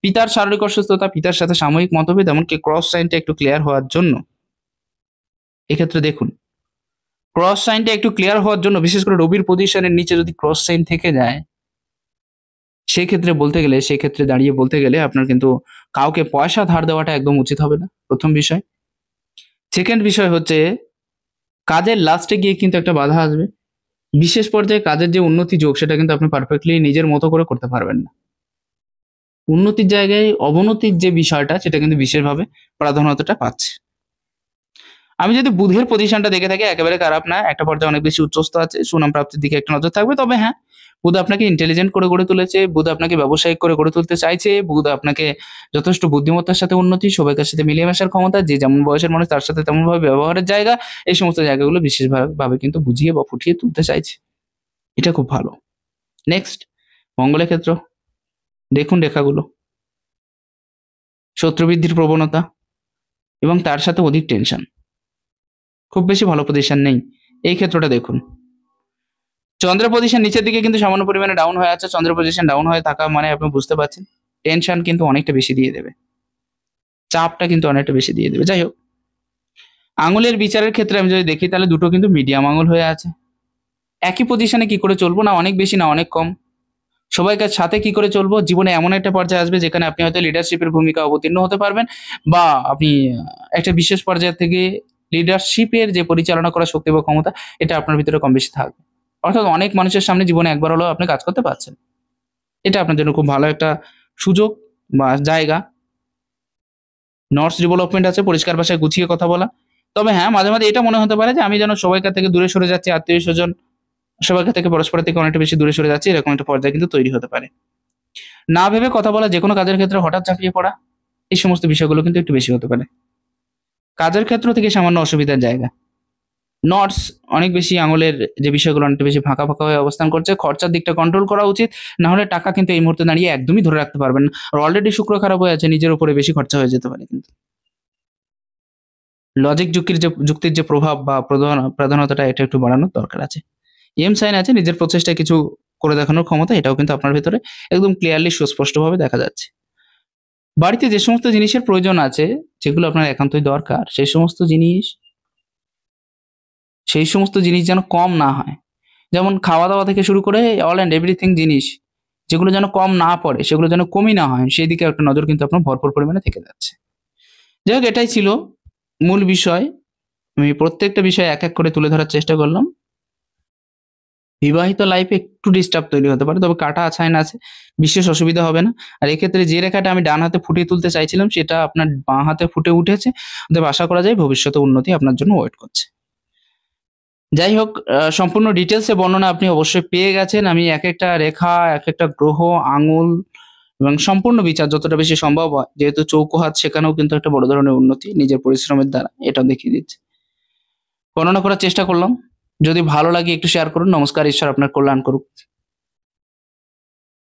পিতার শারীরিক অসুস্থতা, পিতার সাথে সাময়িক মতভেদ, এমনকি ক্রস সাইনটা একটু ক্লিয়ার হওয়ার জন্য এক্ষেত্রে দেখুন, ক্রস সাইনটা একটু ক্লিয়ার হওয়ার জন্য, বিশেষ করে রবির পজিশনের নিচে যদি ক্রস সাইন থেকে যায় সেই ক্ষেত্রে দাঁড়িয়ে বলতে গেলে আপনার কিন্তু কাউকে পয়সা ধার দেওয়াটা একদম উচিত হবে না, প্রথম বিষয়। সেকেন্ড বিষয় হচ্ছে কাজের লাস্টে গিয়ে কিন্তু একটা বাধা আসবে, বিশেষ পর্যায়ে কাজের যে উন্নতি যোগ সেটা কিন্তু আপনি পারফেক্টলি নিজের মতো করে করতে পারবেন না। উন্নতির জায়গায় অবনতির যে বিষয়টা সেটা কিন্তু বিশেষভাবে প্রাধান্যতাটা পাচ্ছে। আমি যদি বুধের পজিশনটা দেখে থাকি একেবারে খারাপ না, একটা পর্যায়ে অনেক বেশি উচ্চস্থ আছে, সুনাম প্রাপ্তির দিকে একটা নজর থাকবে। তবে হ্যাঁ, বুধ আপনাকে ইন্টেলিজেন্ট করে গড়ে তুলেছে, বুধ আপনাকে ব্যবসায়িক করে গড়ে তুলতে চাইছে, বুধ আপনাকে যথেষ্ট বুদ্ধিমত্তার সাথে উন্নতি, সবাইকার সাথে মিলিয়ে মেশার ক্ষমতা, যে যেমন বয়সের মানুষ তার সাথে তেমনভাবে ব্যবহারের জায়গা, এই সমস্ত জায়গাগুলো বিশেষভাবে কিন্তু বুঝিয়ে বা ফুটিয়ে তুলতে চাইছে। এটা খুব ভালো। নেক্সট, মঙ্গলের ক্ষেত্র দেখুন রেখাগুলো, শত্রুবৃদ্ধির প্রবণতা এবং তার সাথে অধিক টেনশন, খুব বেশি ভালো পজিশন নেই এই ক্ষেত্রটা দেখুন। চন্দ্রের পজিশন নিচের দিকে কিন্তু সামান্য পরিমাণে ডাউন হয়ে আছে, চন্দ্রের পজিশন ডাউন হয়ে থাকা মানে আপনি বুঝতে পারছেন টেনশন কিন্তু অনেকটা বেশি দিয়ে দেবে, চাপটা কিন্তু অনেকটা বেশি দিয়ে দেবে। যাই হোক, আঙুলের বিচারের ক্ষেত্রে আমি যদি দেখি তাহলে দুটো কিন্তু মিডিয়াম আঙুল হয়ে আছে। একই পজিশনে কি করে চলবো, না অনেক বেশি না অনেক কম, সবাইকার সাথে কি করে চলবো, জীবনে এমন একটা পর্যায়ে আসবে যেখানে আপনি হয়তো লিডারশিপের ভূমিকা অবতীর্ণ হতে পারবেন, বা আপনি একটা বিশেষ পর্যায় থেকে লিডারশিপের যে পরিচালনা করার শক্তি বা ক্ষমতা, এটা আপনার ভিতরে কম বেশি থাকবে। অর্থাৎ অনেক মানুষের সামনে জীবনে একবার হলেও আপনি কাজ করতে পারছেন, এটা আপনার জন্য খুব ভালো একটা সুযোগ বা জায়গা। নর্থ ডেভেলপমেন্ট আছে, পরিষ্কার ভাষায় গুছিয়ে কথা বলা। তবে হ্যাঁ, মাঝে মাঝে এটা মনে হতে পারে যে আমি যেন সবাইকার থেকে দূরে সরে যাচ্ছি, আত্মীয় স্বজন সবাইকার থেকে পরস্পরের থেকে অনেকটা বেশি দূরে সরে যাচ্ছি, এরকম একটা পর্যায়ে কিন্তু তৈরি হতে পারে। না ভেবে কথা বলা, যে কোনো কাজের ক্ষেত্রে হঠাৎ ঝাঁপিয়ে পড়া, এই সমস্ত বিষয়গুলো কিন্তু একটু বেশি হতে পারে। কাজের ক্ষেত্র থেকে সামান্য অসুবিধার জায়গা। নটস অনেক বেশি আঙুলের যে বিষয়গুলো অনেকটা বেশি ফাঁকা ফাঁকা হয়ে অবস্থান করছে, খরচার দিকটা কন্ট্রোল করা উচিত, না হলে টাকা কিন্তু এই মুহূর্তে দাঁড়িয়ে একদমই ধরে রাখতে পারবেন না। আর অলরেডি শুক্র খারাপ হয়ে আছে, নিজের উপরে বেশি খরচা হয়ে যেতে পারে কিন্তু। লজিক যুক্তির যে প্রভাব বা প্রাধান্যতাটা এটা একটু বাড়ানোর দরকার আছে। এম সাইন আছে, নিজের প্রচেষ্টায় কিছু করে দেখানোর ক্ষমতা, এটাও কিন্তু আপনার ভেতরে একদম ক্লিয়ারলি সুস্পষ্টভাবে দেখা যাচ্ছে। বাড়িতে যে সমস্ত জিনিসের প্রয়োজন আছে, যেগুলো আপনার একান্তই দরকার, সেই সমস্ত জিনিস যেন কম না হয়। যেমন খাওয়া দাওয়া থেকে শুরু করে অল অ্যান্ড এভরিথিং জিনিস, যেগুলো যেন কম না পড়ে, সেগুলো যেন কমই না হয়, সেই দিকে একটা নজর কিন্তু আপনার ভরপুর পরিমাণে থেকে যাচ্ছে। যাই হোক, এটাই ছিল মূল বিষয়। আমি প্রত্যেকটা বিষয় এক এক করে তুলে ধরার চেষ্টা করলাম। বিবাহিত লাইফে একটু ডিস্টার্ব তৈরি হতে পারে, তবে কাটা আছাইন আছে, বিশেষ অসুবিধা হবে না। আর এক্ষেত্রে যে রেখাটা আমি ডান হাতে ফুটিয়ে তুলতে চাইছিলাম, সেটা আপনার বাঁ হাতে ফুটে উঠেছে, অতএব আশা করা যায় ভবিষ্যতে উন্নতি আপনার জন্য ওয়েট করছে। যাই হোক, সম্পূর্ণ ডিটেলসে বর্ণনা আপনি অবশ্যই পেয়ে গেছেন। আমি এক একটা রেখা, এক একটা গ্রহ, আঙুল এবং সম্পূর্ণ বিচার যতটা বেশি সম্ভব হয়, যেহেতু চৌকো হাত, সেখানেও কিন্তু একটা বড় ধরনের উন্নতি নিজের পরিশ্রমের দ্বারা, এটাও দেখিয়ে দিচ্ছে। বর্ণনা করার চেষ্টা করলাম। যদি ভালো লাগে একটু শেয়ার করুন। নমস্কার, ঈশ্বর আপনার কল্যাণ করুক।